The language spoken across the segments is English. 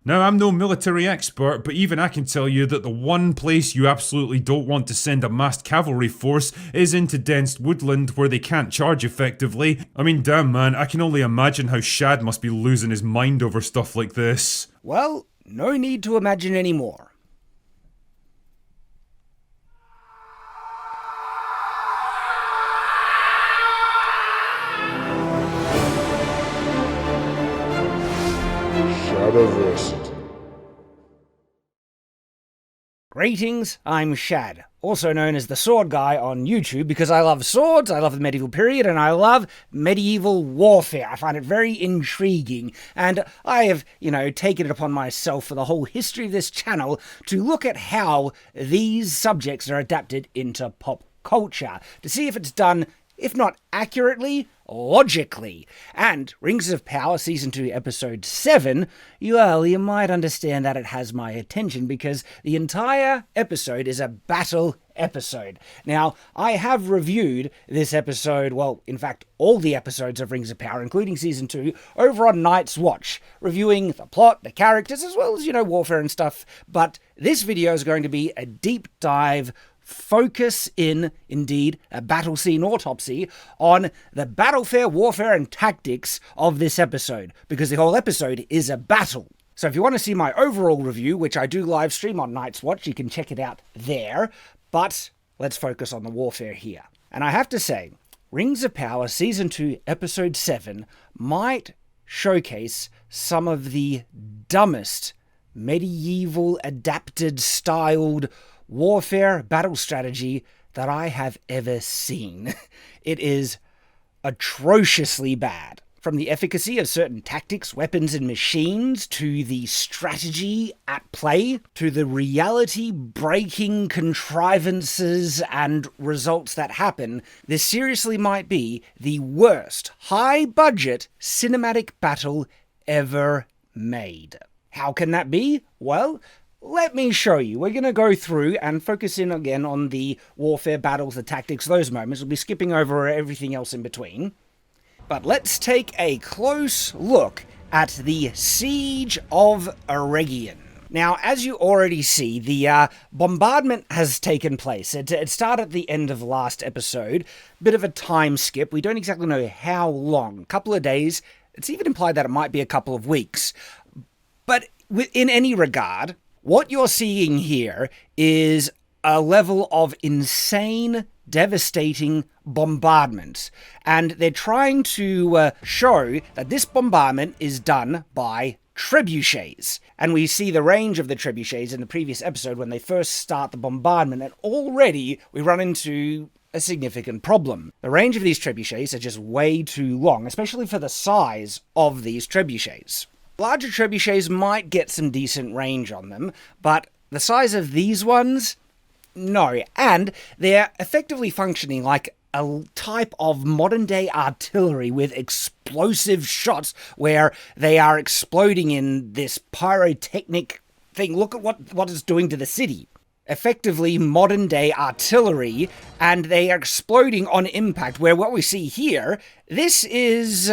Now, I'm no military expert, but even I can tell you that the one place you absolutely don't want to send a massed cavalry force is into dense woodland where they can't charge effectively. I mean, damn man, I can only imagine how Shad must be losing his mind over stuff like this. Well, no need to imagine anymore. Greetings, I'm Shad, also known as the Sword Guy on YouTube because I love swords, I love the medieval period, and I love medieval warfare. I find it very intriguing, and I have, taken it upon myself for the whole history of this channel to look at how these subjects are adapted into pop culture, to see if it's done, if not accurately, logically. And Rings of Power Season 2 Episode 7, you might understand that it has my attention because the entire episode is a battle episode. Now, I have reviewed this episode, well, in fact, all the episodes of Rings of Power, including Season 2, over on Night's Watch, reviewing the plot, the characters, as well as, warfare and stuff. But this video is going to be a deep dive focus in, indeed, a battle scene autopsy on the battlefiare, warfare, and tactics of this episode, because the whole episode is a battle. So if you want to see my overall review, which I do live stream on Night's Watch, you can check it out there, but let's focus on the warfare here. And I have to say, Rings of Power Season 2 Episode 7 might showcase some of the dumbest medieval adapted styled warfare battle strategy that I have ever seen. It is atrociously bad. From the efficacy of certain tactics, weapons, and machines, to the strategy at play, to the reality-breaking contrivances and results that happen, this seriously might be the worst high-budget cinematic battle ever made. How can that be? Well, let me show you. We're going to go through and focus in again on the warfare, battles, the tactics, those moments. We'll be skipping over everything else in between. But let's take a close look at the Siege of Eregion. Now, as you already see, the bombardment has taken place. It started at the end of the last episode. Bit of a time skip. We don't exactly know how long. A couple of days. It's even implied that it might be a couple of weeks. But in any regard, what you're seeing here is a level of insane, devastating bombardment. And they're trying to show that this bombardment is done by trebuchets. And we see the range of the trebuchets in the previous episode when they first start the bombardment, and already we run into a significant problem. The range of these trebuchets are just way too long, especially for the size of these trebuchets. Larger trebuchets might get some decent range on them, but the size of these ones, no. And they're effectively functioning like a type of modern-day artillery with explosive shots where they are exploding in this pyrotechnic thing. Look at what it's doing to the city. Effectively modern-day artillery, and they are exploding on impact, where what we see here, this is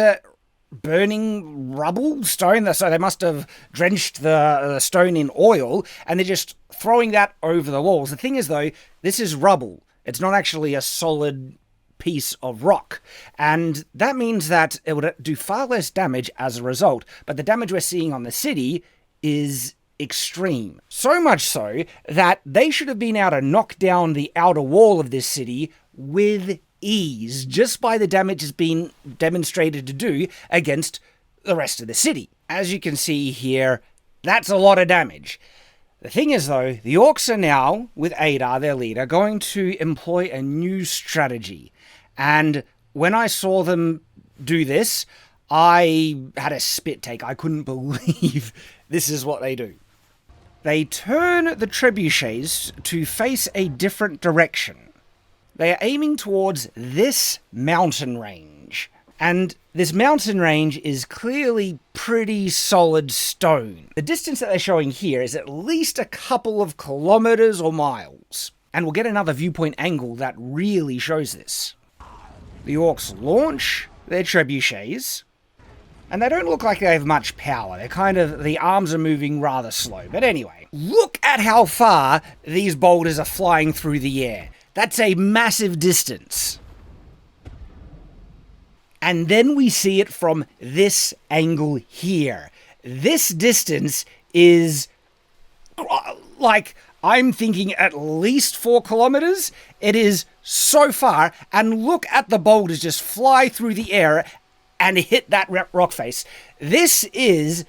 burning rubble, stone, so they must have drenched the stone in oil, and they're just throwing that over the walls. The thing is, though, this is rubble. It's not actually a solid piece of rock, and that means that it would do far less damage as a result, but the damage we're seeing on the city is extreme. So much so that they should have been able to knock down the outer wall of this city with ease, just by the damage has been demonstrated to do against the rest of the city. As you can see here, that's a lot of damage. The thing is, though, the orcs are now, with Adar, their leader, going to employ a new strategy. And when I saw them do this, I had a spit take. I couldn't believe this is what they do. They turn the trebuchets to face a different direction. They are aiming towards this mountain range. And this mountain range is clearly pretty solid stone. The distance that they're showing here is at least a couple of kilometers or miles. And we'll get another viewpoint angle that really shows this. The orcs launch their trebuchets, And they don't look like they have much power. The arms are moving rather slow. But anyway, look at how far these boulders are flying through the air. That's a massive distance. And then we see it from this angle here. This distance is like, I'm thinking at least 4 kilometers. It is so far. And look at the boulders just fly through the air and hit that rock face. This is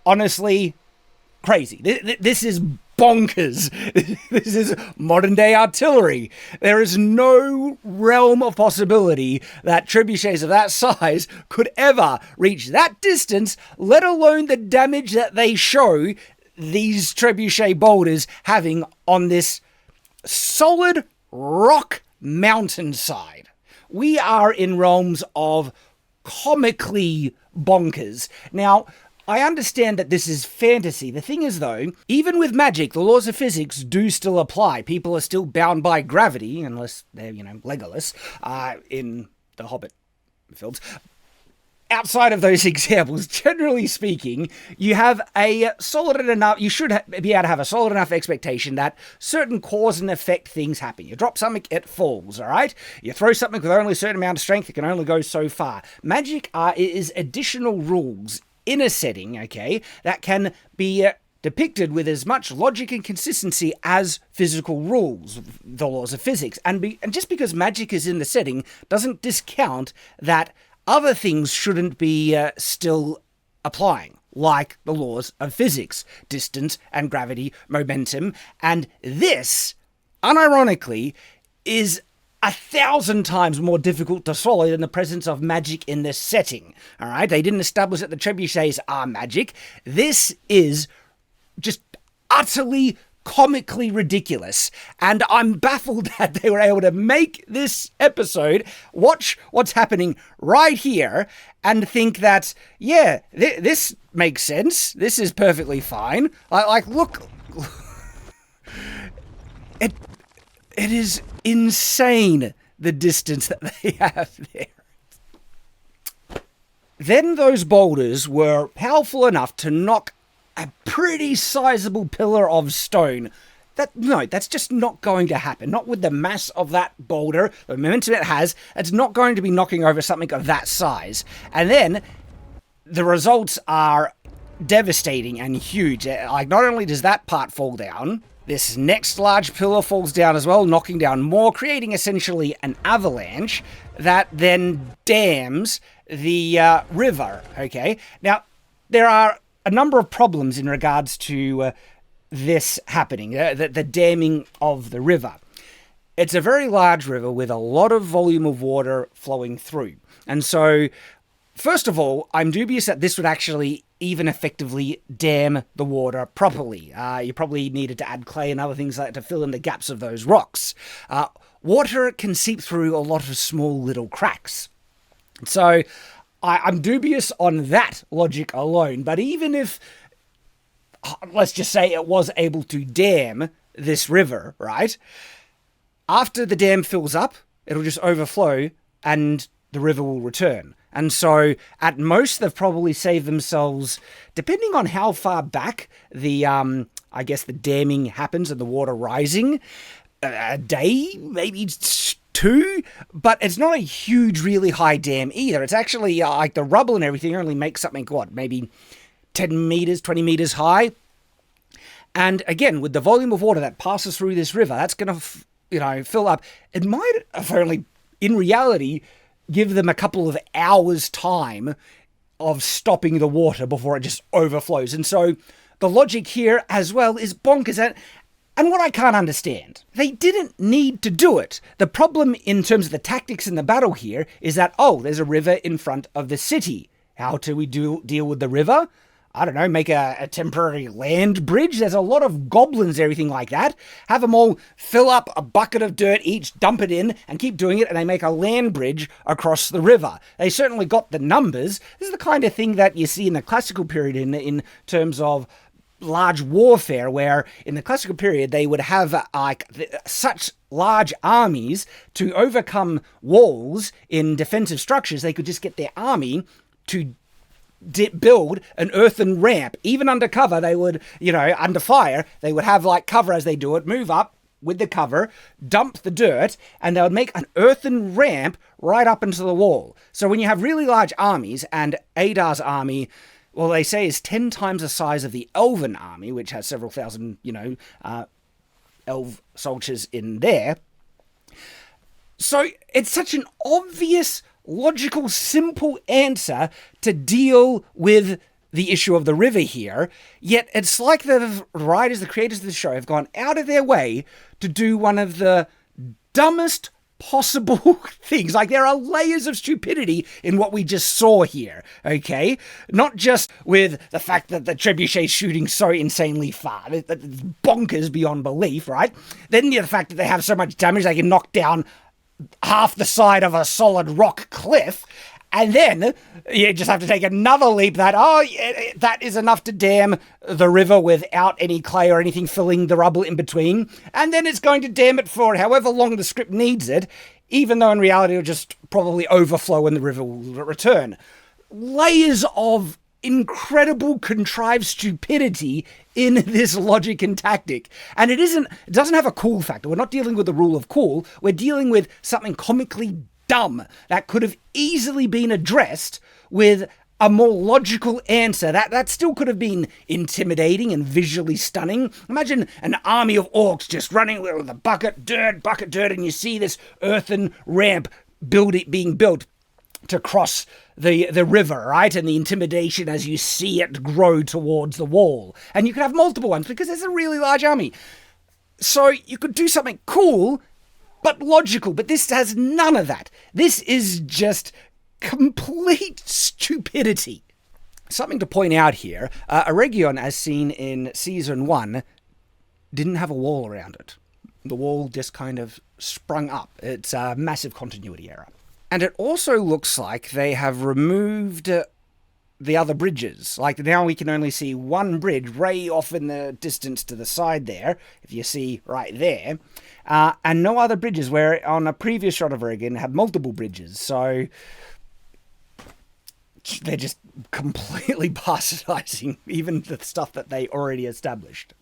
honestly crazy. This is bonkers. This is modern day artillery. There is no realm of possibility that trebuchets of that size could ever reach that distance, let alone the damage that they show these trebuchet boulders having on this solid rock mountainside. We are in realms of comically bonkers. Now, I understand that this is fantasy. The thing is, though, even with magic, the laws of physics do still apply. People are still bound by gravity, unless they're, Legolas, in the Hobbit films. Outside of those examples, generally speaking, you have a solid enough, you should be able to have a solid enough expectation that certain cause and effect things happen. You drop something, it falls, all right? You throw something with only a certain amount of strength, it can only go so far. Magic is additional rules in a setting, okay, that can be depicted with as much logic and consistency as physical rules, the laws of physics. And just because magic is in the setting doesn't discount that other things shouldn't be still applying, like the laws of physics, distance and gravity, momentum. And this, unironically, is 1,000 times more difficult to swallow than the presence of magic in this setting. All right, they didn't establish that the trebuchets are magic. This is just utterly comically ridiculous, and I'm baffled that they were able to make this episode, watch what's happening right here, and think that, yeah, this makes sense, this is perfectly fine. Like look, it is insane, the distance that they have there. Then those boulders were powerful enough to knock a pretty sizable pillar of stone. That's just not going to happen. Not with the mass of that boulder, the momentum it has. It's not going to be knocking over something of that size. And then the results are devastating and huge. Like, not only does that part fall down, this next large pillar falls down as well, knocking down more, creating essentially an avalanche that then dams the river, okay? Now, there are a number of problems in regards to this happening, the damming of the river. It's a very large river with a lot of volume of water flowing through. And so, first of all, I'm dubious that this would actually even effectively dam the water properly. You probably needed to add clay and other things like that to fill in the gaps of those rocks. Water can seep through a lot of small little cracks. So, I'm dubious on that logic alone, but even if, let's just say it was able to dam this river, right? After the dam fills up, it'll just overflow and the river will return. And so, at most, they've probably saved themselves, depending on how far back the, I guess, the damming happens and the water rising, a day, maybe 2, but it's not a huge, really high dam either. It's actually like the rubble and everything only makes something, maybe 10 meters, 20 meters high. And again, with the volume of water that passes through this river, that's going to, fill up. It might have only, in reality, give them a couple of hours' time of stopping the water before it just overflows. And so the logic here as well is bonkers. And what I can't understand, they didn't need to do it. The problem in terms of the tactics in the battle here is that, there's a river in front of the city. How do we deal with the river? I don't know, make a temporary land bridge. There's a lot of goblins, everything like that. Have them all fill up a bucket of dirt each, dump it in, and keep doing it, and they make a land bridge across the river. They certainly got the numbers. This is the kind of thing that you see in the classical period in terms of large warfare, where in the classical period they would have such large armies to overcome walls in defensive structures. They could just get their army to build an earthen ramp. Even under cover, they would, under fire, they would have like cover as they do it, move up with the cover, dump the dirt, and they would make an earthen ramp right up into the wall. So when you have really large armies, and Adar's army, well, they say is 10 times the size of the Elven army, which has several thousand, elf soldiers in there. So it's such an obvious, logical, simple answer to deal with the issue of the river here, yet it's like the writers, the creators of the show have gone out of their way to do one of the dumbest possible things. Like, there are layers of stupidity in what we just saw here, okay? Not just with the fact that the trebuchet's shooting so insanely far. It's bonkers beyond belief, right? Then the fact that they have so much damage they can knock down half the side of a solid rock cliff. And then you just have to take another leap that, that is enough to dam the river without any clay or anything filling the rubble in between. And then it's going to dam it for however long the script needs it, even though in reality it'll just probably overflow and the river will return. Layers of incredible contrived stupidity in this logic and tactic. And it doesn't have a cool factor. We're not dealing with the rule of cool. We're dealing with something comically dumb that could have easily been addressed with a more logical answer that still could have been intimidating and visually stunning. Imagine an army of orcs just running with a bucket dirt, and you see this earthen ramp being built to cross the river, right? And the intimidation as you see it grow towards the wall. And you could have multiple ones because there's a really large army. So you could do something cool but logical, but this has none of that. This is just complete stupidity. Something to point out here, Eregion, as seen in Season 1, didn't have a wall around it. The wall just kind of sprung up. It's a massive continuity error. And it also looks like they have removed the other bridges. Like, now we can only see one bridge way off in the distance to the side there, if you see right there, and no other bridges, where on a previous shot of Eregion had multiple bridges. So they're just completely bastardizing even the stuff that they already established.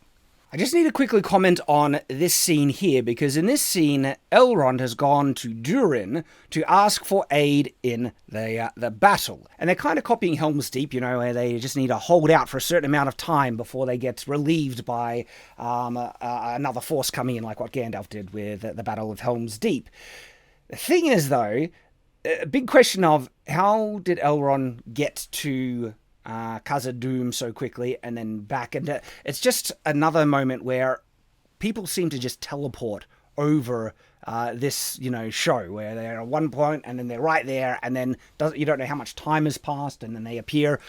I just need to quickly comment on this scene here, because in this scene, Elrond has gone to Durin to ask for aid in the battle. And they're kind of copying Helm's Deep, where they just need to hold out for a certain amount of time before they get relieved by another force coming in, like what Gandalf did with the Battle of Helm's Deep. The thing is, though, a big question of how did Elrond get to Khazad-dûm so quickly and then back, and it's just another moment where people seem to just teleport over this show, where they're at one point and then they're right there, and then you don't know how much time has passed, and then they appear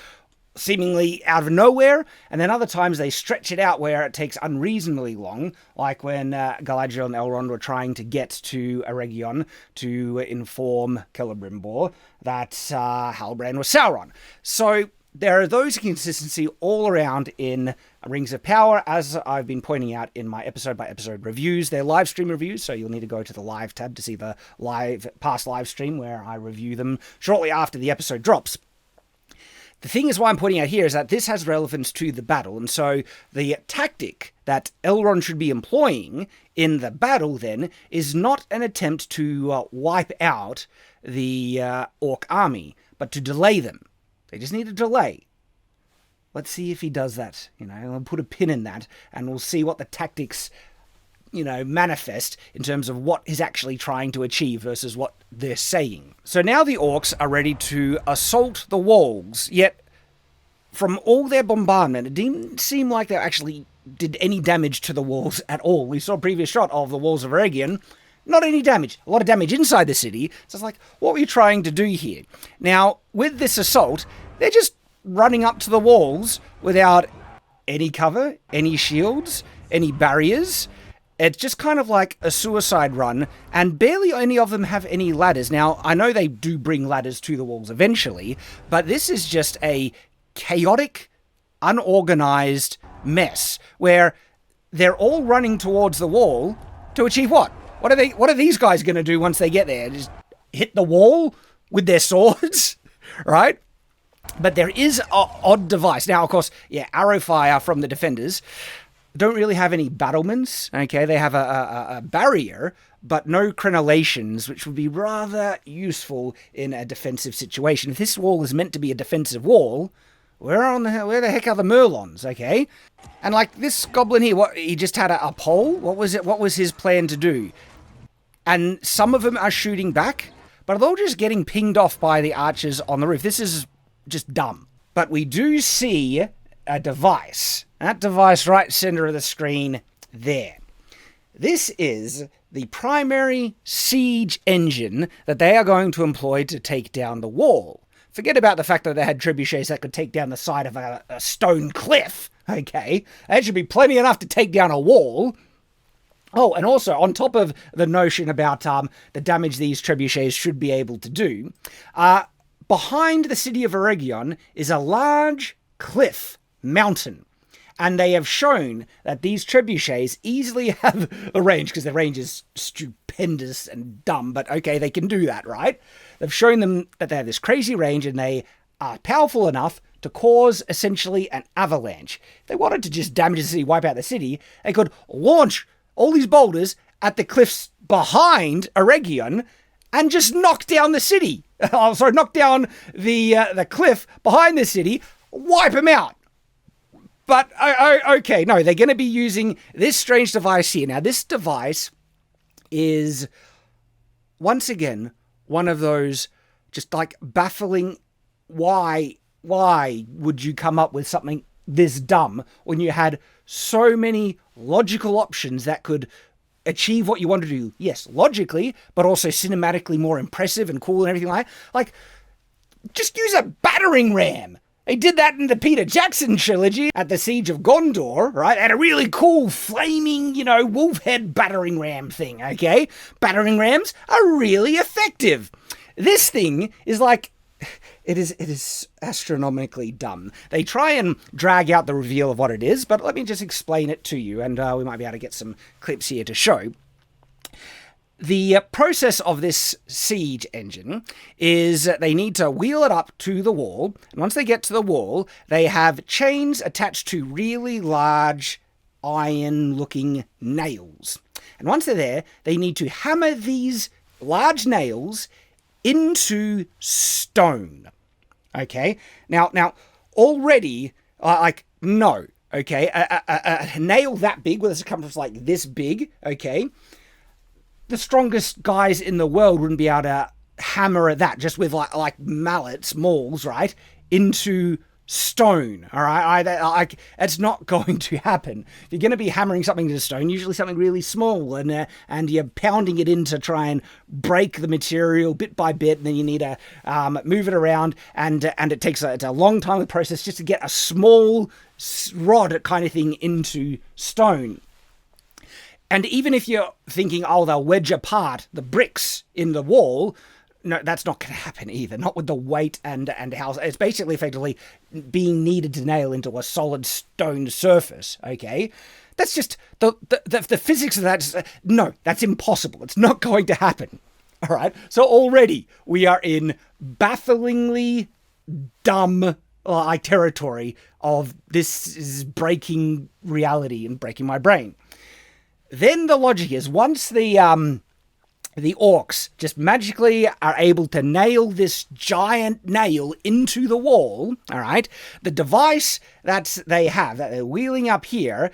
seemingly out of nowhere, and then other times they stretch it out where it takes unreasonably long, like when Galadriel and Elrond were trying to get to Eregion to inform Celebrimbor that Halbrand was Sauron. So there are those inconsistencies all around in Rings of Power, as I've been pointing out in my episode-by-episode reviews. They're live stream reviews, so you'll need to go to the live tab to see the past live stream where I review them shortly after the episode drops. The thing is, why I'm pointing out here is that this has relevance to the battle, and so the tactic that Elrond should be employing in the battle then is not an attempt to wipe out the orc army, but to delay them. They just need a delay. Let's see if he does that. I'll put a pin in that, and we'll see what the tactics, manifest in terms of what he's actually trying to achieve versus what they're saying. So now the orcs are ready to assault the walls, yet from all their bombardment, it didn't seem like they actually did any damage to the walls at all. We saw a previous shot of the walls of Eregion. Not any damage. A lot of damage inside the city. So it's like, what were you trying to do here? Now, with this assault, they're just running up to the walls without any cover, any shields, any barriers. It's just kind of like a suicide run, and barely any of them have any ladders. Now, I know they do bring ladders to the walls eventually, but this is just a chaotic, unorganized mess where they're all running towards the wall to achieve what? What are these guys going to do once they get there? Just hit the wall with their swords, right? But there is an odd device. Now, of course, yeah, arrow fire from the defenders don't really have any battlements, okay? They have a barrier, but no crenellations, which would be rather useful in a defensive situation. If this wall is meant to be a defensive wall, where the heck are the Merlons, okay? And like this goblin here, he just had a pole? What was it? What was his plan to do? And some of them are shooting back, but they're all just getting pinged off by the archers on the roof. This is just dumb. But we do see a device. That device right center of the screen there. This is the primary siege engine that they are going to employ to take down the wall. Forget about the fact that they had trebuchets that could take down the side of a stone cliff, okay? That should be plenty enough to take down a wall. Oh, and also, on top of the notion about the damage these trebuchets should be able to do, behind the city of Eregion is a large cliff mountain. And they have shown that these trebuchets easily have the range, because their range is stupendous and dumb, but okay, they can do that, right? They've shown them that they have this crazy range and they are powerful enough to cause essentially an avalanche. If they wanted to just damage the city, wipe out the city, they could launch all these boulders at the cliffs behind Eregion and just knock down the city. Knock down the cliff behind the city, wipe them out. But, okay, no, they're going to be using this strange device here. Now, this device is, once again, one of those just, like, baffling, why would you come up with something this dumb when you had so many logical options that could achieve what you want to do? Yes, logically, but also cinematically more impressive and cool and everything like that. Like, just use a battering ram. They did that in the Peter Jackson trilogy at the Siege of Gondor, right? Had a really cool flaming, wolf head battering ram thing, okay? Battering rams are really effective. This thing is like, it is astronomically dumb. They try and drag out the reveal of what it is, but let me just explain it to you, and we might be able to get some clips here to show. The process of this siege engine is they need to wheel it up to the wall. And once they get to the wall, they have chains attached to really large iron-looking nails. And once they're there, they need to hammer these large nails into stone. Okay? Now, already, no. Okay? A nail that big, with a circumference like this big, okay? The strongest guys in the world wouldn't be able to hammer at that just with like mallets, mauls, right, into stone. All right, it's not going to happen. If you're going to be hammering something into stone, usually something really small, and you're pounding it in to try and break the material bit by bit, and then you need to move it around, and it takes it's a long time of the process just to get a small rod kind of thing into stone. And even if you're thinking, they'll wedge apart the bricks in the wall, no, that's not going to happen either. Not with the weight and how it's basically effectively being needed to nail into a solid stone surface. Okay, that's just the physics of that. No, that's impossible. It's not going to happen. All right. So already we are in bafflingly dumb territory of this is breaking reality and breaking my brain. Then the logic is once the orcs just magically are able to nail this giant nail into the wall, all right, the device that they have, that they're wheeling up here,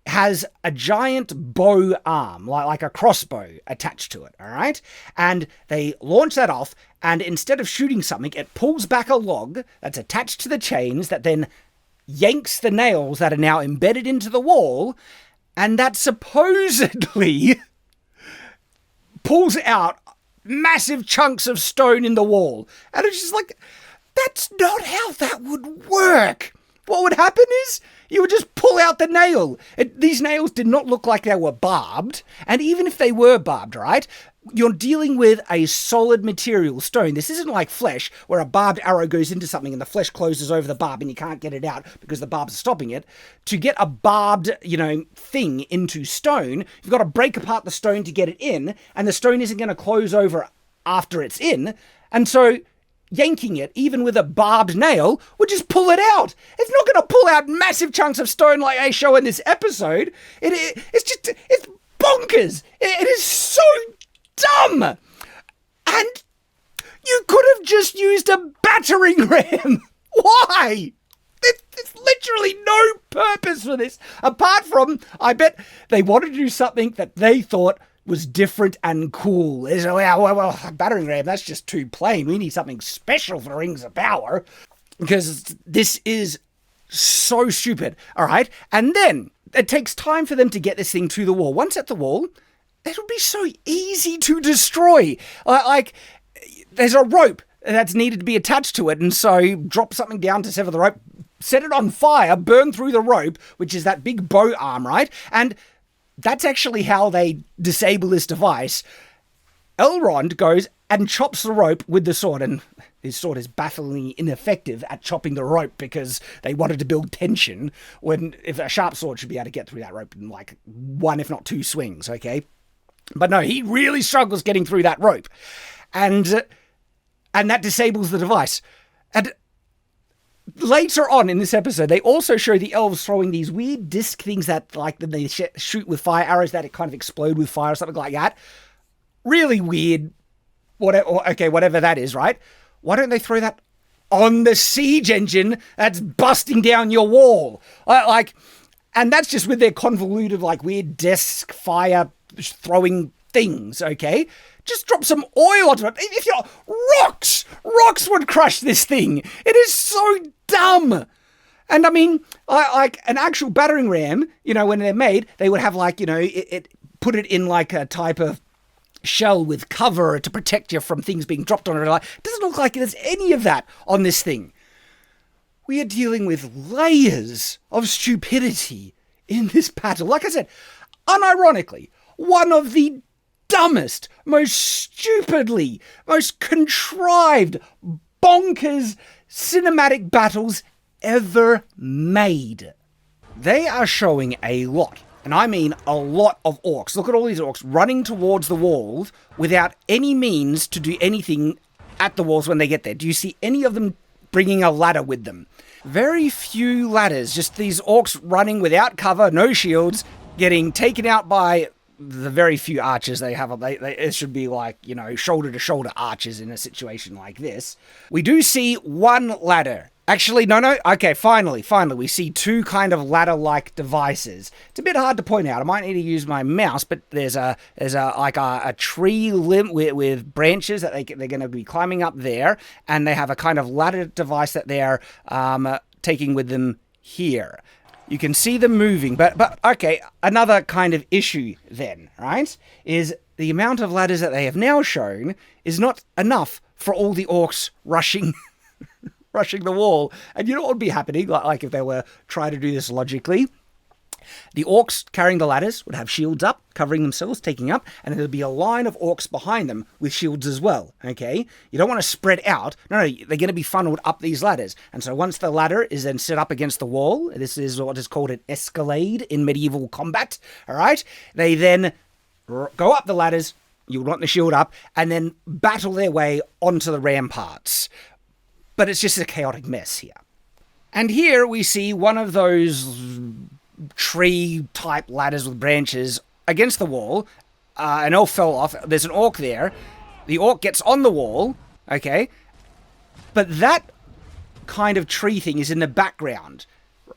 has a giant bow arm, like a crossbow attached to it, all right? And they launch that off, and instead of shooting something, it pulls back a log that's attached to the chains that then yanks the nails that are now embedded into the wall, and that supposedly pulls out massive chunks of stone in the wall. And it's just like, that's not how that would work. What would happen is you would just pull out the nail. These nails did not look like they were barbed. And even if they were barbed, right, you're dealing with a solid material, stone. This isn't like flesh, where a barbed arrow goes into something and the flesh closes over the barb and you can't get it out because the barb's stopping it. To get a barbed, thing into stone, you've got to break apart the stone to get it in, and the stone isn't going to close over after it's in. And so yanking it, even with a barbed nail, would just pull it out. It's not going to pull out massive chunks of stone like they show in this episode. It's bonkers. It is so dumb. And you could have just used a battering ram. Why? There's literally no purpose for this. Apart from, I bet they wanted to do something that they thought was different and cool. It's, well, battering ram, that's just too plain. We need something special for Rings of Power. Because this is so stupid. All right? And then it takes time for them to get this thing to the wall. Once at the wall, it'll be so easy to destroy. Like, there's a rope that's needed to be attached to it, and so drop something down to sever the rope, set it on fire, burn through the rope, which is that big bow arm, right? And that's actually how they disable this device. Elrond goes and chops the rope with the sword, and his sword is bafflingly ineffective at chopping the rope because they wanted to build tension when if a sharp sword should be able to get through that rope in like one, if not two swings, okay? But no, he really struggles getting through that rope. And that disables the device. And later on in this episode, they also show the elves throwing these weird disc things that, like, they shoot with fire arrows that it kind of explode with fire or something like that. Really weird. Whatever that is, right? Why don't they throw that on the siege engine that's busting down your wall? And that's just with their convoluted, like, weird disc fire throwing things, okay? Just drop some oil onto it. If you're rocks would crush this thing. It is so dumb. And I mean, like an actual battering ram, you know, when they're made, they would have like, you know, it put it in like a type of shell with cover to protect you from things being dropped on it. It doesn't look like there's any of that on this thing. We are dealing with layers of stupidity in this battle. Like I said, unironically, one of the dumbest, most stupidly, most contrived, bonkers cinematic battles ever made. They are showing a lot, and I mean a lot of orcs. Look at all these orcs running towards the walls without any means to do anything at the walls when they get there. Do you see any of them bringing a ladder with them? Very few ladders, just these orcs running without cover, no shields, getting taken out by the very few archers they have. It should be like, you know, shoulder-to-shoulder archers in a situation like this. We do see one ladder. Actually, no. Okay, finally, we see two kind of ladder-like devices. It's a bit hard to point out. I might need to use my mouse, but there's a tree limb with branches that they're going to be climbing up there, and they have a kind of ladder device that they're taking with them here. You can see them moving, but okay, another kind of issue then, right, is the amount of ladders that they have now shown is not enough for all the orcs rushing the wall. And you know what would be happening, like if they were trying to do this logically? The orcs carrying the ladders would have shields up, covering themselves, taking up, and there'd be a line of orcs behind them with shields as well, okay? You don't want to spread out. No, they're going to be funneled up these ladders. And so once the ladder is then set up against the wall, this is what is called an escalade in medieval combat, all right? They then go up the ladders, you want the shield up, and then battle their way onto the ramparts. But it's just a chaotic mess here. And here we see one of those tree-type ladders with branches against the wall. An elf fell off. There's an orc there. The orc gets on the wall, okay? But that kind of tree thing is in the background.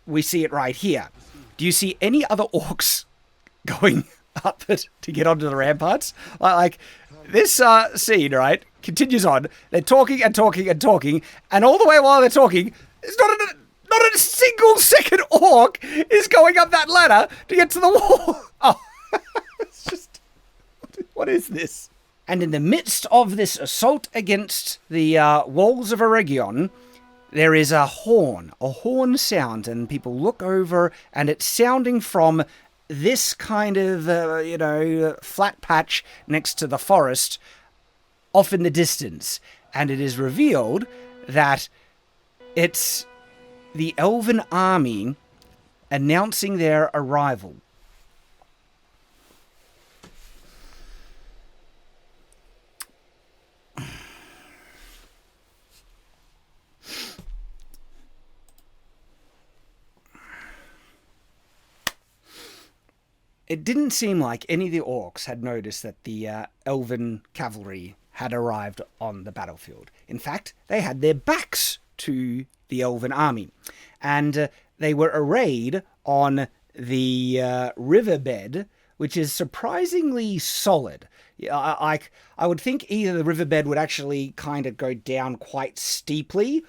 We see it right here. Do you see any other orcs going up it to get onto the ramparts? Like this scene, right, continues on. They're talking and talking and talking, and all the way while they're talking, it's not a single second orc is going up that ladder to get to the wall. Oh, it's just, what is this? And in the midst of this assault against the walls of Eregion, there is a horn sound, and people look over, and it's sounding from this kind of, flat patch next to the forest off in the distance. And it is revealed that it's the elven army announcing their arrival. it didn't seem like any of the orcs had noticed that the elven cavalry had arrived on the battlefield. In fact, they had their backs to the elven army, and they were arrayed on the riverbed, which is surprisingly solid. I would think either the riverbed would actually kind of go down quite steeply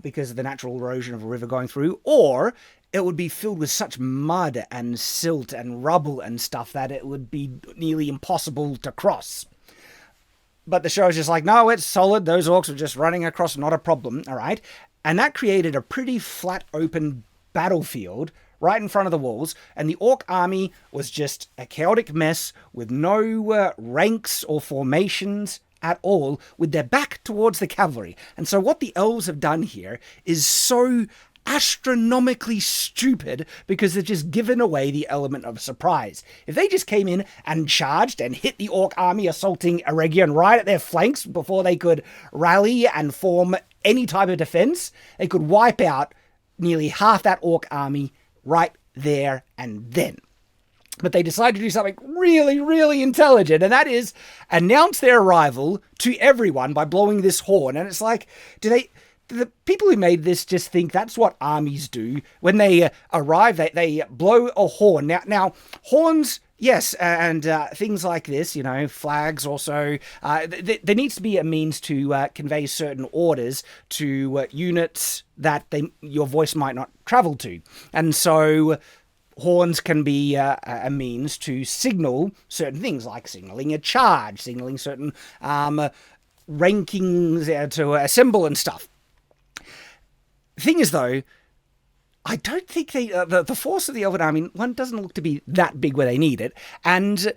because of the natural erosion of a river going through, or it would be filled with such mud and silt and rubble and stuff that it would be nearly impossible to cross. But the show's just like, no, it's solid. Those orcs are just running across, not a problem, all right? And that created a pretty flat, open battlefield right in front of the walls, and the orc army was just a chaotic mess with no ranks or formations at all, with their back towards the cavalry. And so what the elves have done here is so astronomically stupid because they've just given away the element of surprise. If they just came in and charged and hit the orc army assaulting Eregion right at their flanks before they could rally and form any type of defense, they could wipe out nearly half that orc army right there and then. But they decided to do something really, really intelligent, and that is announce their arrival to everyone by blowing this horn. And it's like, do the people who made this just think that's what armies do? When they arrive, they blow a horn. Now horns, yes, and things like this, flags also. There needs to be a means to convey certain orders to units that your voice might not travel to. And so horns can be a means to signal certain things, like signaling a charge, signaling certain rankings to assemble and stuff. Thing is, though, I don't think the force of the Elven Army, one, doesn't look to be that big where they need it, and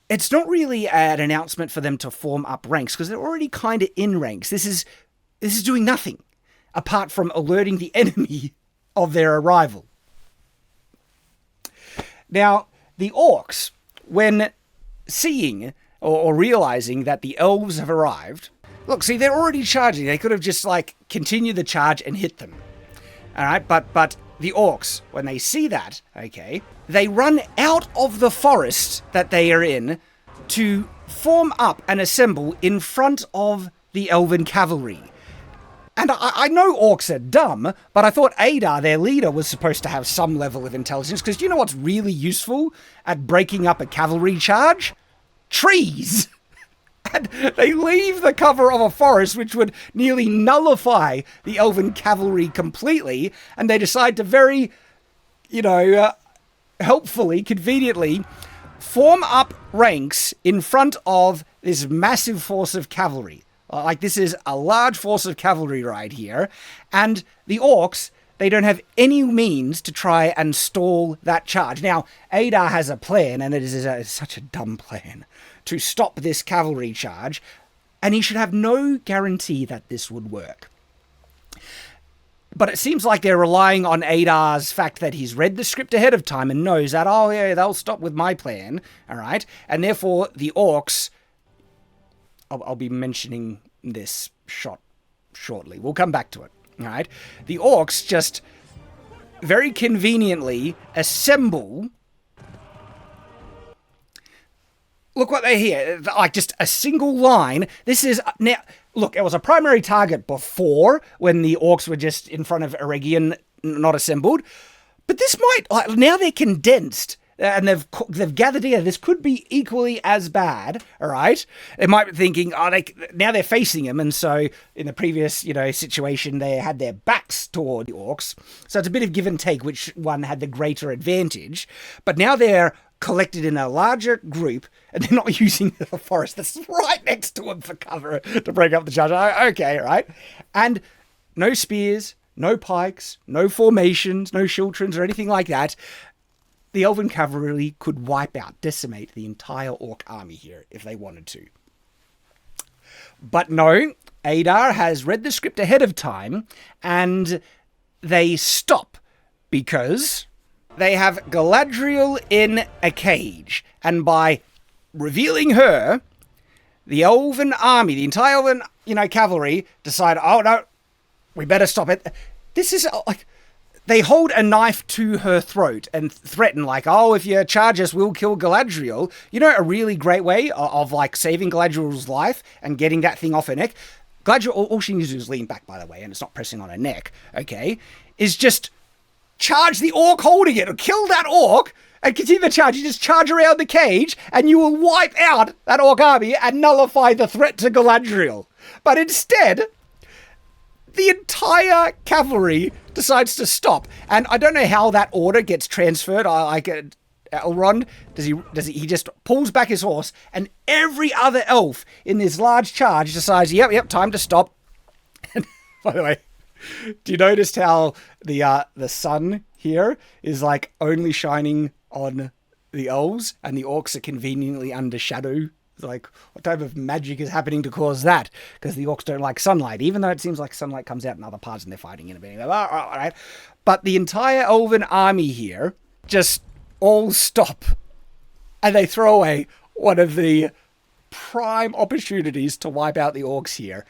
it's not really an announcement for them to form up ranks, because they're already kind of in ranks. This is doing nothing, apart from alerting the enemy of their arrival. Now, the orcs, when seeing or realizing that the elves have arrived, look, see, they're already charging. They could have just, continued the charge and hit them. All right, but the orcs, when they see that, okay, they run out of the forest that they are in to form up and assemble in front of the elven cavalry. And I know orcs are dumb, but I thought Adar, their leader, was supposed to have some level of intelligence, because do you know what's really useful at breaking up a cavalry charge? Trees! And they leave the cover of a forest, which would nearly nullify the elven cavalry completely, and they decide to very, helpfully, conveniently, form up ranks in front of this massive force of cavalry. This is a large force of cavalry right here, and the orcs, they don't have any means to try and stall that charge. Now, Adar has a plan, and it is such a dumb plan, to stop this cavalry charge, and he should have no guarantee that this would work. But it seems like they're relying on Adar's fact that he's read the script ahead of time and knows that, oh yeah, they'll stop with my plan, all right? And therefore, the orcs, I'll be mentioning this shot shortly. We'll come back to it, all right? The orcs just very conveniently assemble. Look what they hear, just a single line. This is, now, look, it was a primary target before, when the orcs were just in front of Eregion, not assembled. But this might, now they're condensed, and they've gathered together. This could be equally as bad, all right? They might be thinking, now they're facing him, and so in the previous, situation, they had their backs toward the orcs. So it's a bit of give and take, which one had the greater advantage. But now they're collected in a larger group, and they're not using the forest that's right next to them for cover to break up the charge. Okay, right? And no spears, no pikes, no formations, no schiltrons or anything like that. The elven cavalry could wipe out, decimate the entire orc army here if they wanted to. But no, Adar has read the script ahead of time, and they stop because they have Galadriel in a cage, and by revealing her, the elven army, the entire elven, cavalry, decide, oh no, we better stop it. This is they hold a knife to her throat and threaten, like, oh, if you charge us, we'll kill Galadriel. You know, a really great way of like saving Galadriel's life and getting that thing off her neck. Galadriel, all she needs to do is lean back, by the way, and it's not pressing on her neck, okay, is just charge the orc holding it, or kill that orc, and continue the charge. You just charge around the cage, and you will wipe out that orc army and nullify the threat to Galadriel. But instead, the entire cavalry decides to stop. And I don't know how that order gets transferred. Elrond, he just pulls back his horse, and every other elf in this large charge decides, yep, time to stop. And by the way, do you notice how the sun here is like only shining on the elves, and the orcs are conveniently under shadow? It's like, what type of magic is happening to cause that? Because the orcs don't like sunlight, even though it seems like sunlight comes out in other parts and they're fighting in a bit. Right? But the entire elven army here just all stop, and they throw away one of the prime opportunities to wipe out the orcs here.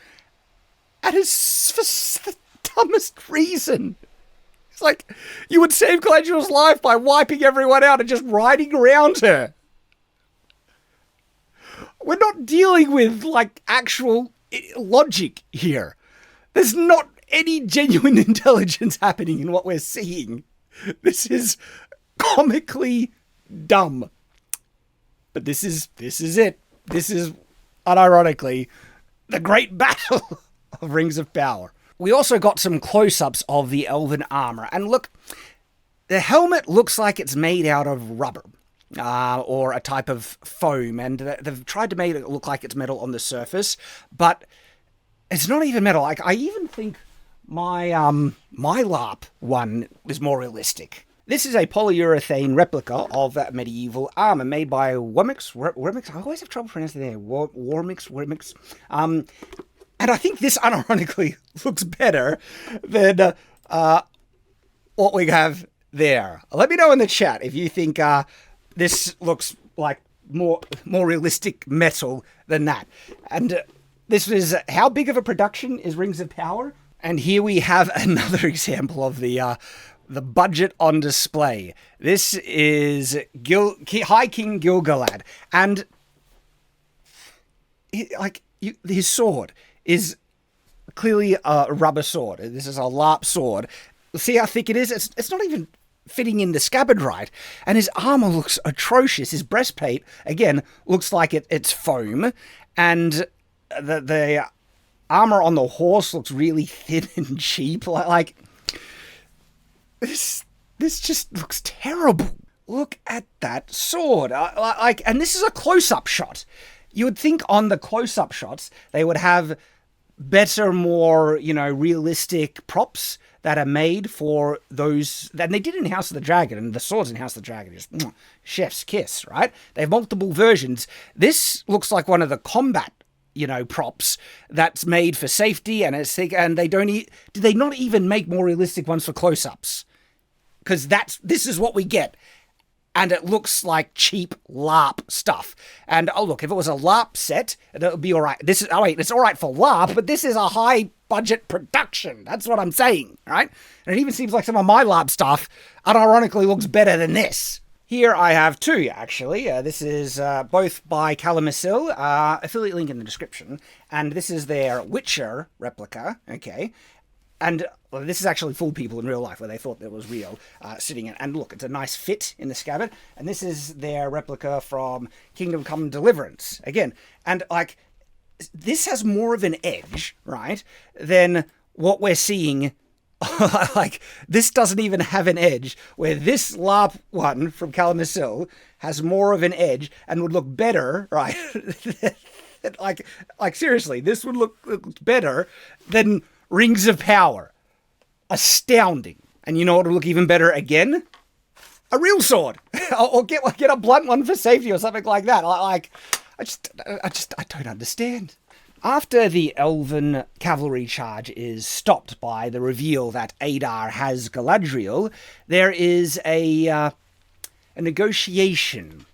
And it's for the dumbest reason. It's like, you would save Galadriel's life by wiping everyone out and just riding around her. We're not dealing with, like, actual logic here. There's not any genuine intelligence happening in what we're seeing. This is comically dumb. But this is it. This is, unironically, the great battle of Rings of Power. We also got some close-ups of the elven armor. And look, the helmet looks like it's made out of rubber. Or a type of foam, and they've tried to make it look like it's metal on the surface, but it's not even metal. Like, I even think my LARP one is more realistic. This is a polyurethane replica of that medieval armor made by Wormix. I always have trouble pronouncing their Wormix. And I think this unironically looks better than what we have there. Let me know in the chat if you think this looks like more realistic metal than that. And this is, how big of a production is Rings of Power? And here we have another example of the budget on display. This is High King Gil-galad, and his sword is clearly a rubber sword. This is a LARP sword. See how thick it is? It's not even fitting in the scabbard right, and his armor looks atrocious. His breastplate, again, looks like it's foam, and the armor on the horse looks really thin and cheap. Like this just looks terrible. Look at that sword. And this is a close-up shot. You would think on the close-up shots they would have better, more, realistic props that are made for those, and they did in House of the Dragon, and the swords in House of the Dragon is chef's kiss, right? They have multiple versions. This looks like one of the combat, props that's made for safety, and it's thick, and they don't did they not even make more realistic ones for close-ups? Because this is what we get. And it looks like cheap LARP stuff. And, look, if it was a LARP set, it would be all right. It's all right for LARP, but this is a high-budget production. That's what I'm saying, right? And it even seems like some of my LARP stuff, unironically, looks better than this. Here I have two, actually. This is both by Calamisil, affiliate link in the description. And this is their Witcher replica, okay? And this is actually full people in real life where they thought it was real, sitting in. And look, it's a nice fit in the scabbard. And this is their replica from Kingdom Come Deliverance. Again, and this has more of an edge, right, than what we're seeing. This doesn't even have an edge, where this LARP one from Calamisil has more of an edge and would look better, right? Seriously, this would look better than Rings of Power. Astounding. And you know what would look even better again? A real sword. Or get a blunt one for safety or something like that. I don't understand. After the elven cavalry charge is stopped by the reveal that Adar has Galadriel, there is a negotiation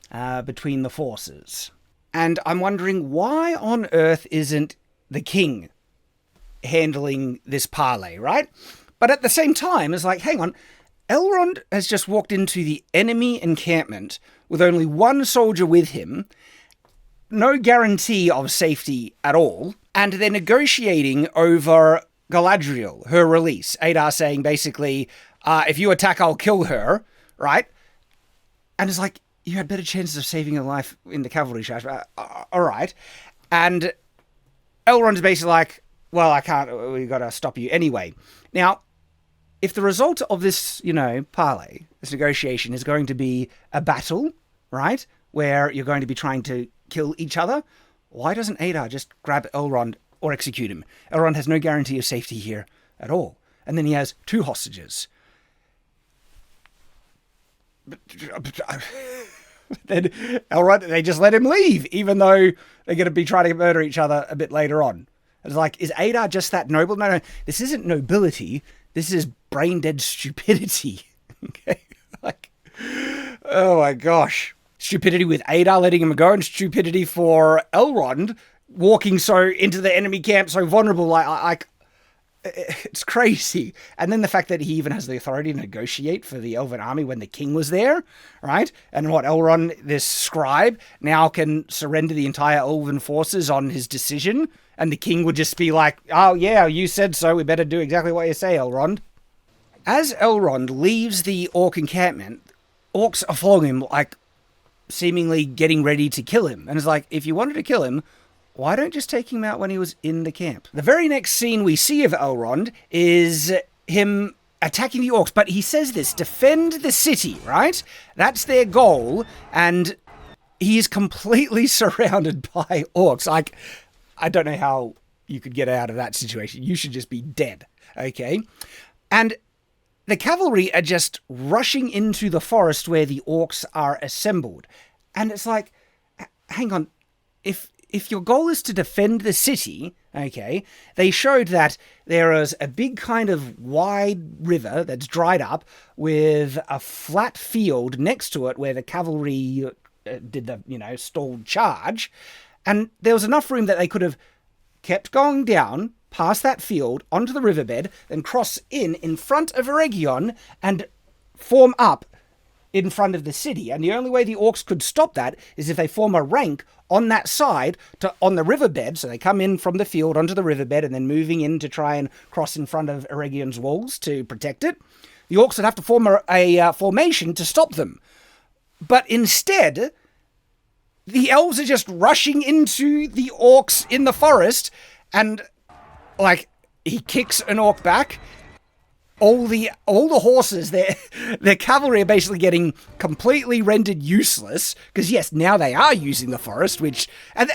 between the forces. And I'm wondering, why on earth isn't the king handling this parley, right? But at the same time, it's like, hang on, Elrond has just walked into the enemy encampment with only one soldier with him, no guarantee of safety at all, and they're negotiating over Galadriel, her release. Adar saying basically, if you attack, I'll kill her, right? And it's like, you had better chances of saving her life in the cavalry charge. All right. And Elrond's basically like, well, I can't, we got to stop you anyway. Now, if the result of this, parley, this negotiation is going to be a battle, right, where you're going to be trying to kill each other, why doesn't Adar just grab Elrond or execute him? Elrond has no guarantee of safety here at all. And then he has 2 hostages. Then Elrond, they just let him leave, even though they're going to be trying to murder each other a bit later on. It's like, is Adar just that noble? No, this isn't nobility. This is brain-dead stupidity. Okay? Like, oh my gosh. Stupidity with Adar letting him go, and stupidity for Elrond walking so into the enemy camp so vulnerable. Like it's crazy. And then the fact that he even has the authority to negotiate for the Elven army when the king was there, right? And what, Elrond, this scribe, now can surrender the entire Elven forces on his decision, and the king would just be like, oh yeah, you said so, we better do exactly what you say, Elrond. As Elrond leaves the orc encampment, orcs are following him, like, seemingly getting ready to kill him. And it's like, if you wanted to kill him, why don't you just take him out when he was in the camp? The very next scene we see of Elrond is him attacking the orcs, but he says this, defend the city, right? That's their goal, and he is completely surrounded by orcs. Like, I don't know how you could get out of that situation. You should just be dead, okay? And the cavalry are just rushing into the forest where the orcs are assembled. And it's like, hang on, if your goal is to defend the city, okay, they showed that there is a big kind of wide river that's dried up with a flat field next to it where the cavalry did the, stalled charge. And there was enough room that they could have kept going down past that field onto the riverbed, then cross in front of Eregion and form up in front of the city. And the only way the orcs could stop that is if they form a rank on that side on the riverbed. So they come in from the field onto the riverbed and then moving in to try and cross in front of Eregion's walls to protect it. The orcs would have to form a formation to stop them. But instead, the elves are just rushing into the orcs in the forest, and like, he kicks an orc back. All the horses, their cavalry are basically getting completely rendered useless, because yes, now they are using the forest, and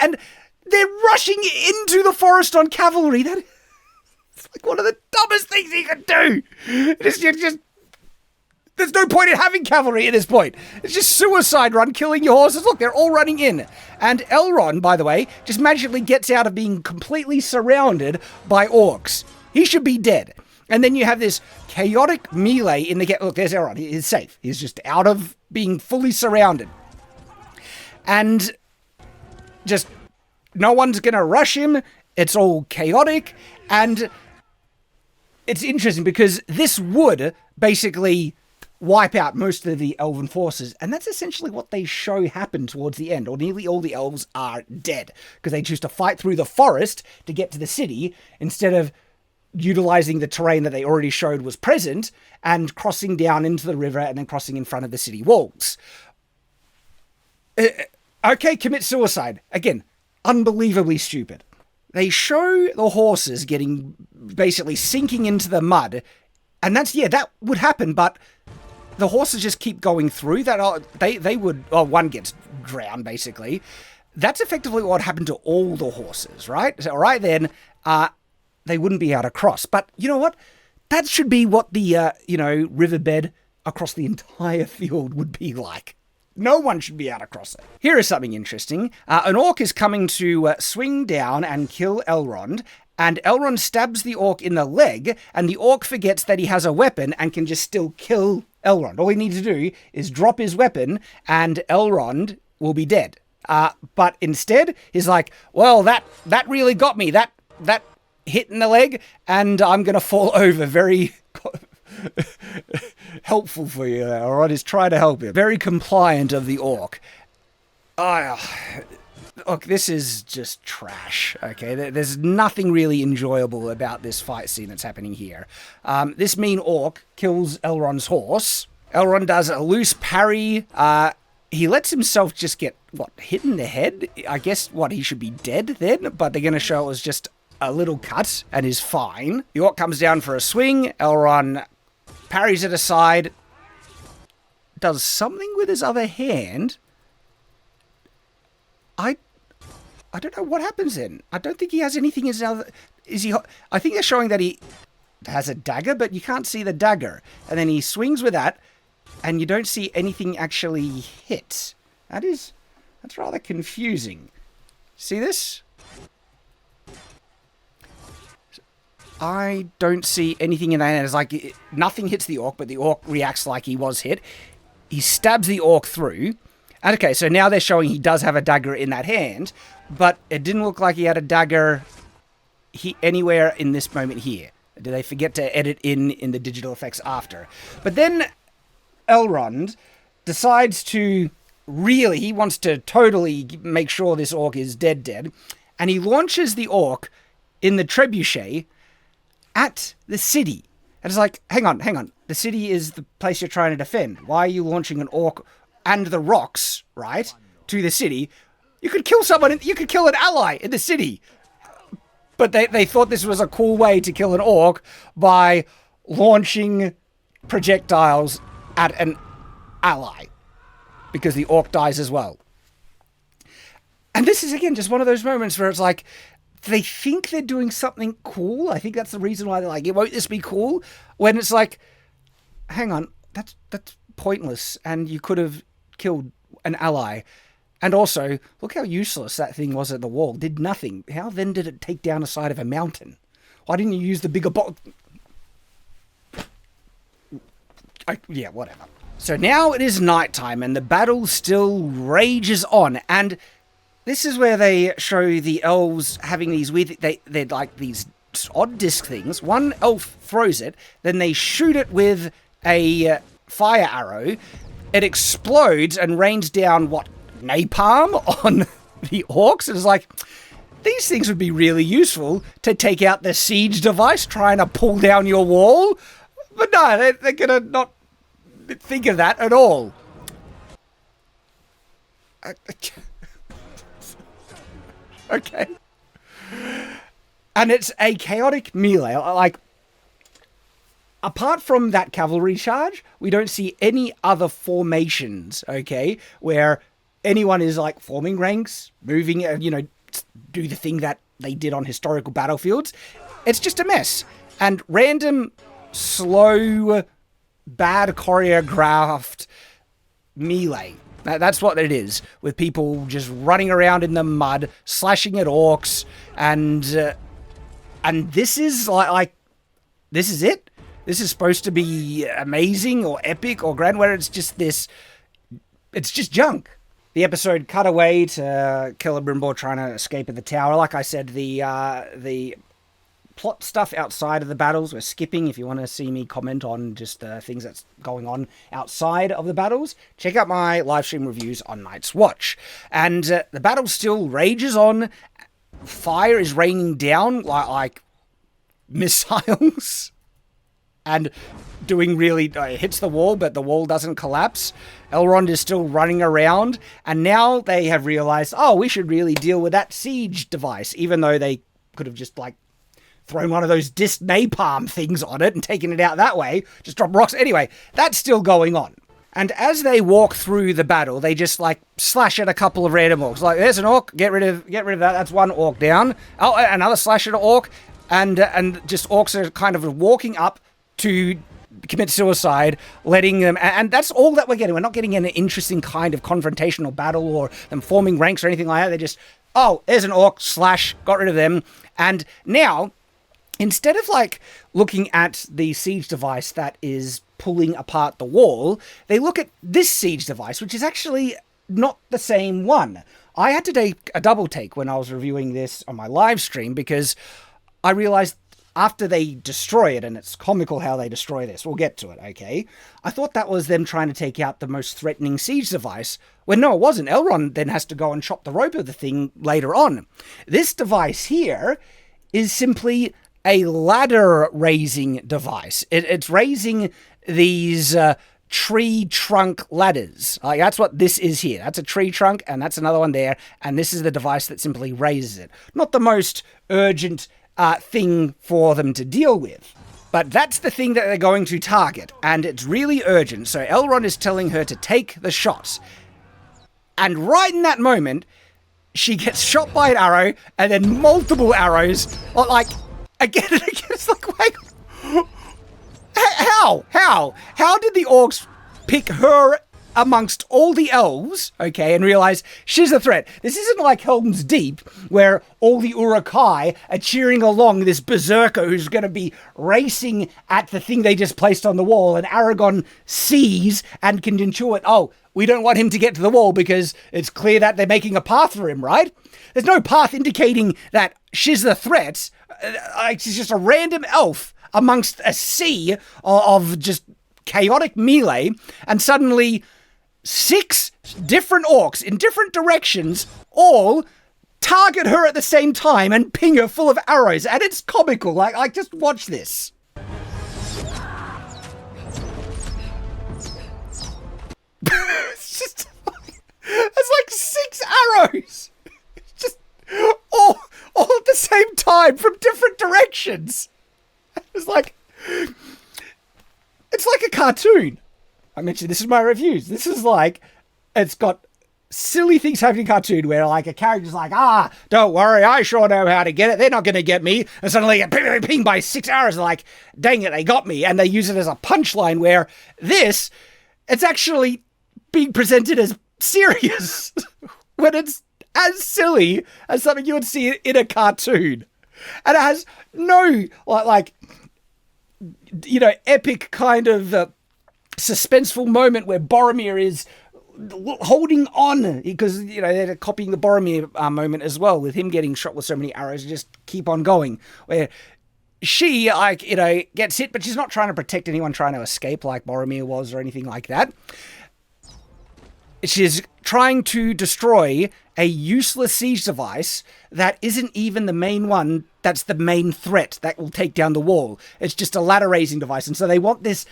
they're rushing into the forest on cavalry. That is like one of the dumbest things you could do. There's no point in having cavalry at this point. It's just suicide run, killing your horses. Look, they're all running in. And Elrond, by the way, just magically gets out of being completely surrounded by orcs. He should be dead. And then you have this chaotic melee in the... Look, there's Elrond. He's safe. He's just out of being fully surrounded. And just no one's going to rush him. It's all chaotic. And it's interesting because this would basically wipe out most of the elven forces, and that's essentially what they show happen towards the end, or nearly all the elves are dead, because they choose to fight through the forest to get to the city, instead of utilizing the terrain that they already showed was present, and crossing down into the river, and then crossing in front of the city walls. Okay, commit suicide. Again, unbelievably stupid. They show the horses getting, basically sinking into the mud, and that would happen, but the horses just keep going through. One gets drowned, basically. That's effectively what happened to all the horses, right? So, right then, they wouldn't be able to cross. But you know what? That should be what the, riverbed across the entire field would be like. No one should be able to cross it. Here is something interesting. An orc is coming to swing down and kill Elrond, and Elrond stabs the orc in the leg, and the orc forgets that he has a weapon and can just still kill Elrond. All he needs to do is drop his weapon, and Elrond will be dead. But instead, he's like, well, that really got me. That hit in the leg, and I'm going to fall over. Very helpful for you there, alright? He's trying to help you. Very compliant of the orc. Look, this is just trash, okay? There's nothing really enjoyable about this fight scene that's happening here. This mean orc kills Elrond's horse. Elrond does a loose parry. He lets himself just get, hit in the head? I guess, he should be dead then? But they're going to show it was just a little cut and is fine. The orc comes down for a swing. Elrond parries it aside. Does something with his other hand. I don't know what happens then. I don't think he has anything in his other... I think they're showing that he has a dagger, but you can't see the dagger. And then he swings with that, and you don't see anything actually hit. That's rather confusing. See this? I don't see anything in that hand. It's like nothing hits the orc, but the orc reacts like he was hit. He stabs the orc through. And okay, so now they're showing he does have a dagger in that hand, but it didn't look like he had a dagger anywhere in this moment here. Did they forget to edit in the digital effects after? But then Elrond decides to he wants to totally make sure this orc is dead, and he launches the orc in the trebuchet at the city. And it's like, hang on. The city is the place you're trying to defend. Why are you launching an orc and the rocks, right, to the city? You could kill someone, you could kill an ally in the city. But they thought this was a cool way to kill an orc by launching projectiles at an ally. Because the orc dies as well. And this is, again, just one of those moments where it's like, they think they're doing something cool. I think that's the reason why they're like, won't this be cool? When it's like, hang on, that's pointless. And you could have killed an ally. And also, look how useless that thing was at the wall. Did nothing. How then did it take down the side of a mountain? Why didn't you use the bigger yeah, whatever. So now it is nighttime and the battle still rages on. And this is where they show the elves having these weird... They're like these odd disc things. One elf throws it, then they shoot it with a fire arrow. It explodes and rains down, napalm on the orcs? And it's like, these things would be really useful to take out the siege device trying to pull down your wall. But no, they're going to not think of that at all. Okay. And it's a chaotic melee. Like, apart from that cavalry charge, we don't see any other formations, okay, where anyone is, like, forming ranks, moving, do the thing that they did on historical battlefields. It's just a mess. And random, slow, bad choreographed melee. That's what it is, with people just running around in the mud, slashing at orcs, and this is like this is it? This is supposed to be amazing or epic or grand, where it's just junk. The episode cut away to Celebrimbor trying to escape at the tower. Like I said, the plot stuff outside of the battles we're skipping. If you want to see me comment on just the things that's going on outside of the battles, check out my live stream reviews on Night's Watch. And the battle still rages on. Fire is raining down like missiles. And doing really... hits the wall, but the wall doesn't collapse. Elrond is still running around. And now they have realized, we should really deal with that siege device. Even though they could have just, thrown one of those disc napalm things on it and taken it out that way. Just drop rocks. Anyway, that's still going on. And as they walk through the battle, they just, slash at a couple of random orcs. Like, there's an orc. Get rid of that. That's one orc down. Oh, another slash at an orc. And just orcs are kind of walking up to commit suicide, letting them... And that's all that we're getting. We're not getting an interesting kind of confrontational battle or them forming ranks or anything like that. They're just, there's an orc, slash, got rid of them. And now... instead of looking at the siege device that is pulling apart the wall, they look at this siege device, which is actually not the same one. I had to take a double take when I was reviewing this on my live stream because I realized after they destroy it, and it's comical how they destroy this, we'll get to it, okay? I thought that was them trying to take out the most threatening siege device, when no, it wasn't. Elrond then has to go and chop the rope of the thing later on. This device here is simply a ladder-raising device. It's raising these tree trunk ladders. Like, that's what this is here. That's a tree trunk, and that's another one there, and this is the device that simply raises it. Not the most urgent thing for them to deal with. But that's the thing that they're going to target, and it's really urgent. So Elrond is telling her to take the shot. And right in that moment, she gets shot by an arrow, and then multiple arrows, like, again and again. It's like, wait, how did the orcs pick her amongst all the elves, okay, and realize she's a threat? This isn't like Helm's Deep, where all the Uruk-hai are cheering along this berserker who's going to be racing at the thing they just placed on the wall, and Aragorn sees and can intuit, oh, we don't want him to get to the wall because it's clear that they're making a path for him, right? There's no path indicating that she's the threat. She's just a random elf amongst a sea of just chaotic melee, and suddenly 6 different orcs in different directions all target her at the same time and ping her full of arrows, and it's comical. Like just watch this. It's like 6 arrows, just all at the same time from different directions. It's like a cartoon. I mentioned this in my reviews. This is like, it's got silly things happening in cartoon where like a character's like, don't worry, I sure know how to get it. They're not going to get me. And suddenly they get ping by 6 arrows. They're like, dang it, they got me. And they use it as a punchline, where this, it's actually being presented as serious when it's as silly as something you would see in a cartoon. And it has no, epic kind of suspenseful moment where Boromir is holding on, because, they're copying the Boromir moment as well, with him getting shot with so many arrows and just keep on going, where she, gets hit, but she's not trying to protect anyone trying to escape like Boromir was or anything like that. She's trying to destroy a useless siege device that isn't even the main one that's the main threat that will take down the wall. It's just a ladder-raising device. And so they want this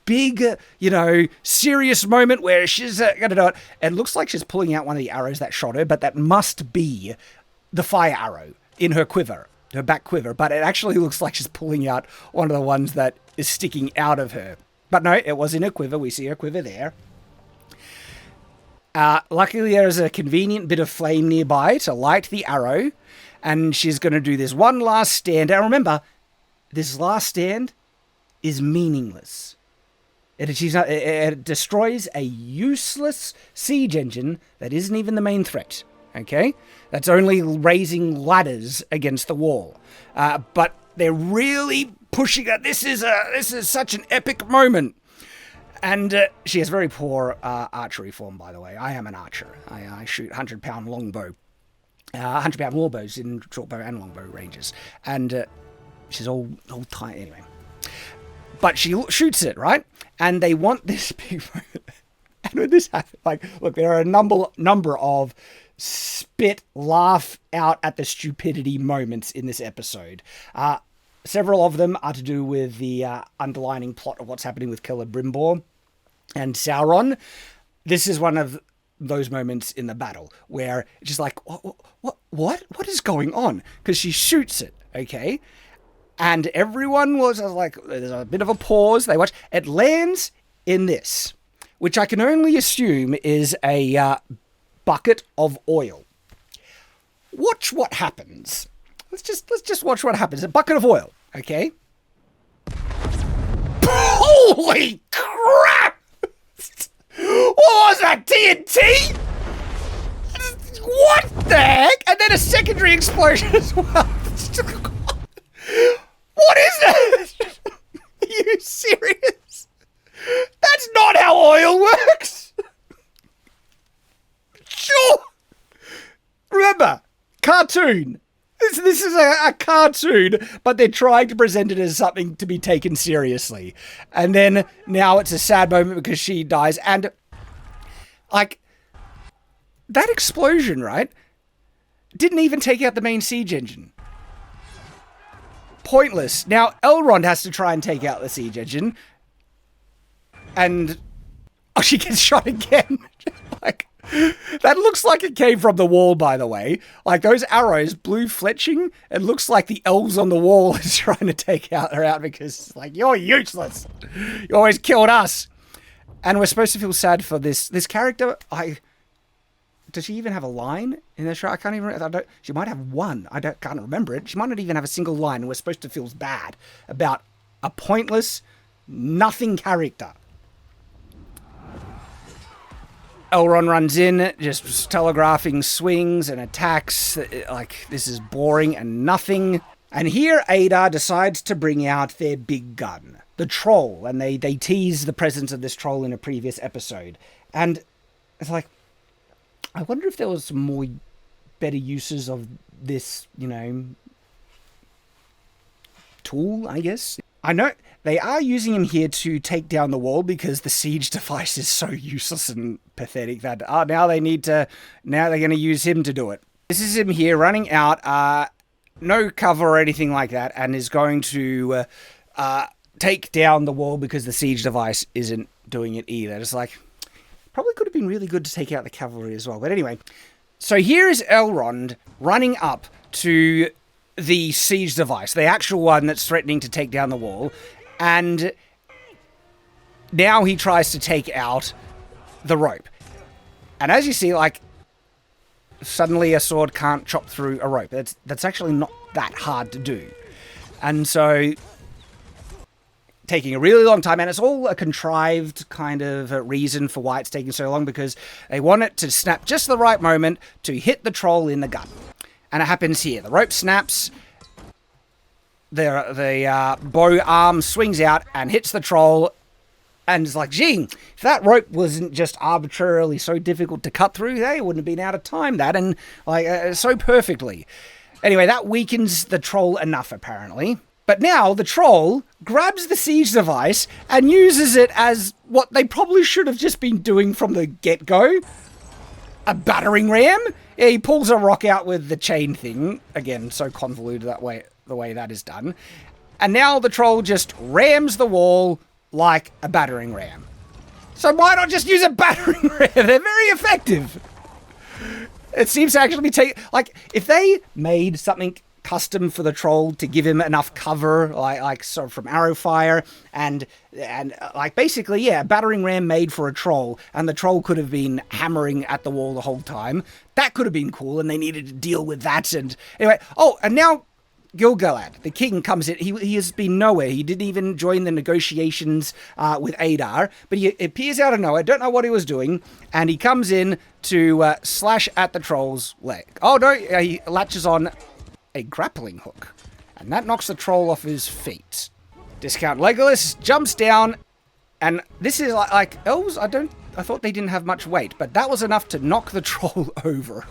big, serious moment where she's going to do it. It looks like she's pulling out one of the arrows that shot her, but that must be the fire arrow in her quiver, her back quiver. But it actually looks like she's pulling out one of the ones that is sticking out of her. But no, it was in her quiver. We see her quiver there. Luckily, there's a convenient bit of flame nearby to light the arrow, and she's going to do this one last stand. And remember, this last stand is meaningless. It destroys a useless siege engine that isn't even the main threat, okay? That's only raising ladders against the wall. But they're really pushing that. This is such an epic moment. And she has very poor archery form, by the way. I am an archer. I shoot 100-pound longbow. 100-pound warbows in shortbow and longbow ranges. And she's all tight anyway. But she shoots it, right? And they want this big moment. And when this happens, look, there are a number of spit, laugh out at the stupidity moments in this episode. Several of them are to do with the underlining plot of what's happening with Celebrimbor and Sauron. This is one of those moments in the battle where it's just like, what is going on? Because she shoots it, okay? And everyone was like, there's a bit of a pause. They watch. It lands in this, which I can only assume is a bucket of oil. Watch what happens. Let's just watch what happens. A bucket of oil, okay? Holy crap! What was that, TNT? What the heck? And then a secondary explosion as well. What is that? Are you serious? That's not how oil works. Sure. Remember, cartoon. This is a cartoon, but they're trying to present it as something to be taken seriously. And then now it's a sad moment because she dies. And, like, that explosion, right, didn't even take out the main siege engine. Pointless. Now, Elrond has to try and take out the siege engine. And, oh, she gets shot again. Like... That looks like it came from the wall, by the way. Like, those arrows, blue fletching, it looks like the elves on the wall is trying to take her out because, like, you're useless. You always killed us. And we're supposed to feel sad for this character. Does she even have a line in the show? I can't even remember. She might have one. Can't remember it. She might not even have a single line. And we're supposed to feel bad about a pointless, nothing character. Elrond runs in, just telegraphing swings and attacks. Like, this is boring and nothing. And here Adar decides to bring out their big gun, the troll. And they tease the presence of this troll in a previous episode. And it's like, I wonder if there was some more better uses of this, tool, I guess. I know they are using him here to take down the wall because the siege device is so useless and pathetic that now they're going to use him to do it. This is him here running out, no cover or anything like that, and is going to take down the wall because the siege device isn't doing it either. It's like, probably could have been really good to take out the cavalry as well. But anyway, so here is Elrond running up to the siege device, the actual one that's threatening to take down the wall, and now he tries to take out the rope. And as you see, like, suddenly a sword can't chop through a rope. That's actually not that hard to do. And so, taking a really long time, and it's all a contrived kind of reason for why it's taking so long, because they want it to snap just the right moment to hit the troll in the gut. And it happens here. The rope snaps, the bow arm swings out and hits the troll, and it's like, gee, if that rope wasn't just arbitrarily so difficult to cut through, they wouldn't have been able to time that, and like so perfectly. Anyway, that weakens the troll enough, apparently. But now the troll grabs the siege device and uses it as what they probably should have just been doing from the get-go. A battering ram? Yeah, he pulls a rock out with the chain thing. Again, so convoluted the way that is done. And now the troll just rams the wall like a battering ram. So why not just use a battering ram? They're very effective. It seems to actually like, if they made something custom for the troll to give him enough cover, like sort of from arrow fire, and like basically, yeah, a battering ram made for a troll, and the troll could have been hammering at the wall the whole time. That could have been cool, and they needed to deal with that. And anyway, and now Gil-galad, the king, comes in. He has been nowhere. He didn't even join the negotiations with Adar, but he appears out of nowhere. Don't know what he was doing, and he comes in to slash at the troll's leg. Oh no, he latches on a grappling hook, and that knocks the troll off his feet. Discount Legolas jumps down, and this is like elves. I thought they didn't have much weight, but that was enough to knock the troll over.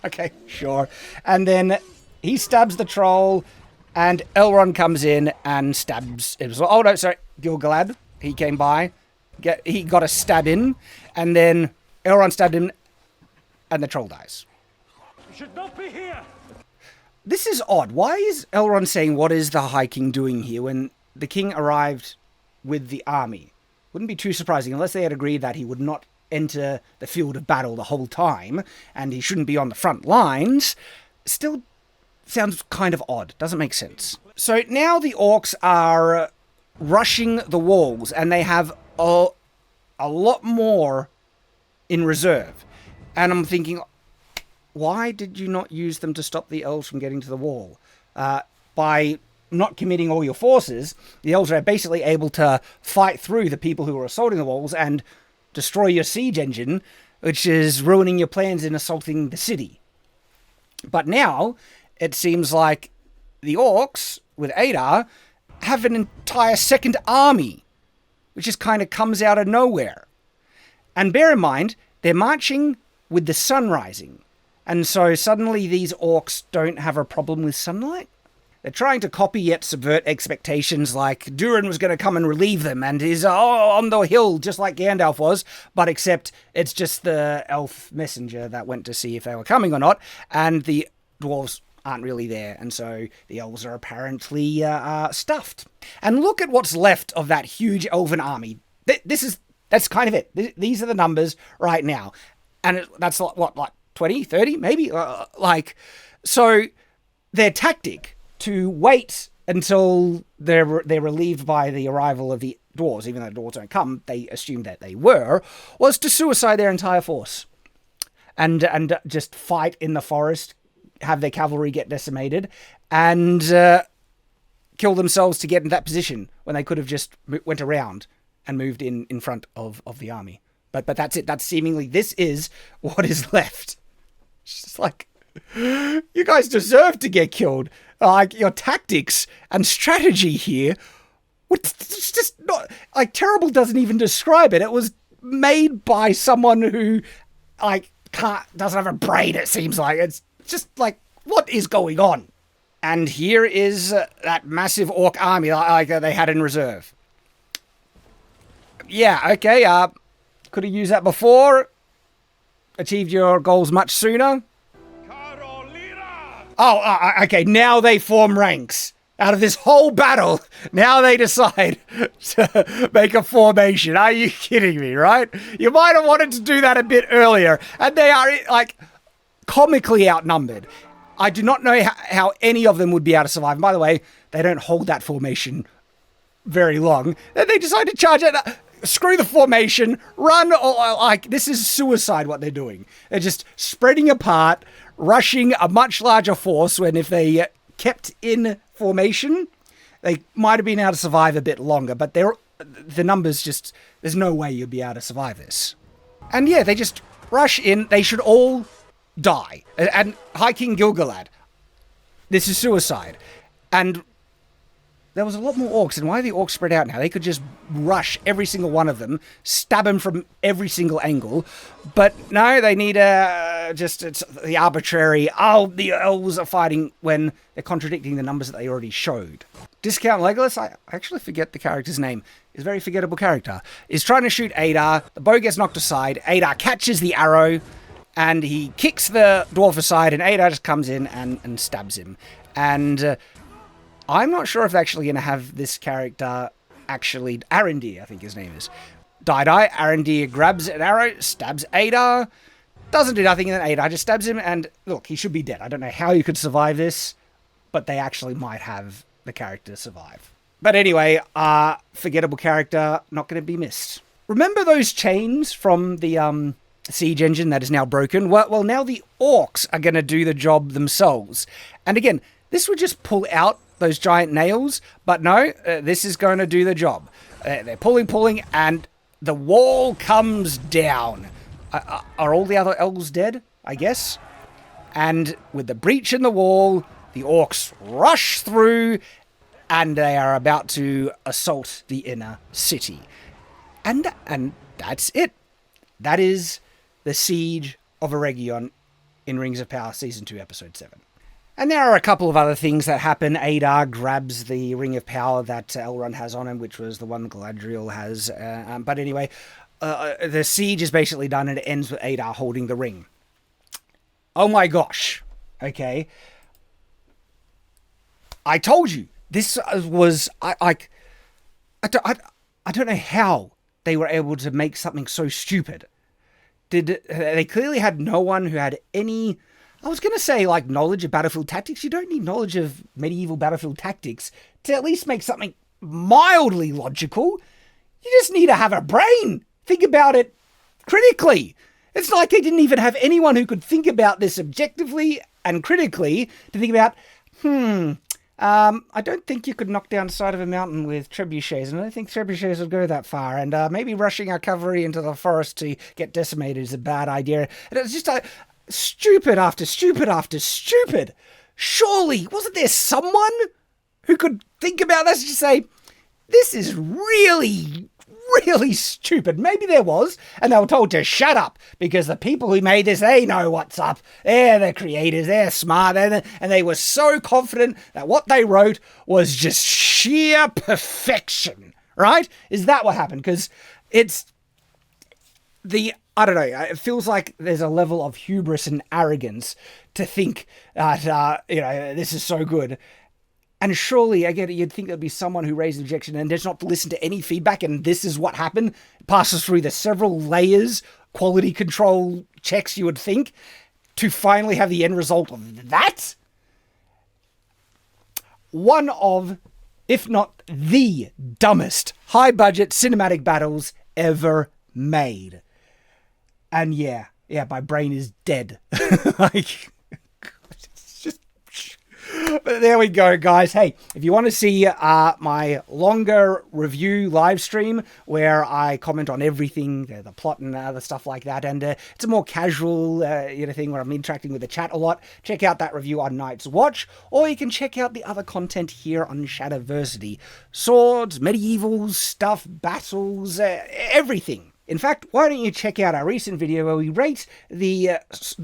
Okay, sure. And then he stabs the troll, and Elrond comes in and stabs him. Oh no, sorry, Gil-galad. He came by, he got a stab in, and then Elrond stabbed him, and the troll dies. You should not be here. This is odd. Why is Elrond saying, what is the High King doing here, when the king arrived with the army? Wouldn't be too surprising, unless they had agreed that he would not enter the field of battle the whole time, and he shouldn't be on the front lines. Still sounds kind of odd. Doesn't make sense. So now the orcs are rushing the walls, and they have a lot more in reserve. And I'm thinking, why did you not use them to stop the elves from getting to the wall? By not committing all your forces, the elves are basically able to fight through the people who are assaulting the walls and destroy your siege engine, which is ruining your plans in assaulting the city. But now, it seems like the orcs, with Adar, have an entire second army, which just kind of comes out of nowhere. And bear in mind, they're marching with the sun rising. And so suddenly these orcs don't have a problem with sunlight. They're trying to copy yet subvert expectations like Durin was going to come and relieve them and is on the hill just like Gandalf was, but except it's just the elf messenger that went to see if they were coming or not, and the dwarves aren't really there, and so the elves are apparently stuffed. And look at what's left of that huge elven army. That's kind of it. These are the numbers right now. And that's like 20, 30 maybe? So their tactic to wait until they're relieved by the arrival of the dwarves, even though the dwarves don't come, they assumed that they were, was to suicide their entire force. And just fight in the forest, have their cavalry get decimated, and kill themselves to get in that position when they could have just went around and moved in front of the army. But that's it. That's seemingly, this is what is left. It's just like, you guys deserve to get killed. Like, your tactics and strategy here, it's just not, like, terrible doesn't even describe it. It was made by someone who, like, doesn't have a brain, it seems like. It's just like, what is going on? And here is that massive orc army like they had in reserve. Yeah, okay, could have used that before. Achieved your goals much sooner. Oh, okay, now they form ranks. Out of this whole battle, now they decide to make a formation. Are you kidding me, right? You might have wanted to do that a bit earlier. And they are, like, comically outnumbered. I do not know how any of them would be able to survive. And by the way, they don't hold that formation very long. And they decide to charge it. Screw the formation, run, like, this is suicide what they're doing. They're just spreading apart, rushing a much larger force when if they kept in formation, they might have been able to survive a bit longer, but the numbers just, there's no way you'd be able to survive this. And yeah, they just rush in, they should all die. And High King Gilgalad, this is suicide. And there was a lot more orcs, and why are the orcs spread out now? They could just rush every single one of them, stab them from every single angle, but no, they need it's the arbitrary, the elves are fighting when they're contradicting the numbers that they already showed. Discount Legolas, I actually forget the character's name, is a very forgettable character, is trying to shoot Adar, the bow gets knocked aside, Adar catches the arrow, and he kicks the dwarf aside, and Adar just comes in and stabs him. And I'm not sure if they're actually going to have this character actually... Arendir, I think his name is. Die. Arendir grabs an arrow, stabs Adar, doesn't do nothing, and then Adar just stabs him, and look, he should be dead. I don't know how you could survive this, but they actually might have the character survive. But anyway, forgettable character, not going to be missed. Remember those chains from the siege engine that is now broken? Well, now the orcs are going to do the job themselves. And again, this would just pull out those giant nails, but no, this is going to do the job. They're pulling, and the wall comes down. Are all the other elves dead, I guess? And with the breach in the wall, the orcs rush through, and they are about to assault the inner city. And that's it. That is the Siege of Eregion in Rings of Power Season 2, Episode 7. And there are a couple of other things that happen. Adar grabs the Ring of Power that Elrond has on him, which was the one Galadriel has. But anyway, the siege is basically done, and it ends with Adar holding the ring. Oh my gosh. Okay. I told you. This was... I don't know how they were able to make something so stupid. They clearly had no one who had any... I was going to say, like, knowledge of battlefield tactics. You don't need knowledge of medieval battlefield tactics to at least make something mildly logical. You just need to have a brain. Think about it critically. It's like they didn't even have anyone who could think about this objectively and critically to think about, I don't think you could knock down the side of a mountain with trebuchets, and I don't think trebuchets would go that far, and maybe rushing our cavalry into the forest to get decimated is a bad idea. And it's just stupid after stupid after stupid. Surely, wasn't there someone who could think about this and just say, this is really, really stupid. Maybe there was, and they were told to shut up because the people who made this, they know what's up. They're the creators, they're smart, and they were so confident that what they wrote was just sheer perfection, right? Is that what happened? Because it's I don't know, it feels like there's a level of hubris and arrogance to think that, this is so good. And surely, again, you'd think there'd be someone who raised an objection and does not listen to any feedback, and this is what happened. It passes through the several layers, quality control checks, you would think, to finally have the end result of that. One of, if not the dumbest, high-budget cinematic battles ever made. And yeah, my brain is dead. But there we go, guys. Hey, if you want to see my longer review live stream where I comment on everything, the plot and other stuff like that, and it's a more casual thing where I'm interacting with the chat a lot, check out that review on Night's Watch, or you can check out the other content here on Shadowversity. Swords, medieval stuff, battles, everything. In fact, why don't you check out our recent video where we rate the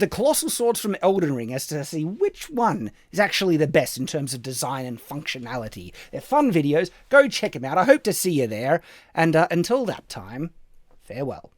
colossal swords from Elden Ring as to see which one is actually the best in terms of design and functionality. They're fun videos. Go check them out. I hope to see you there. And until that time, farewell.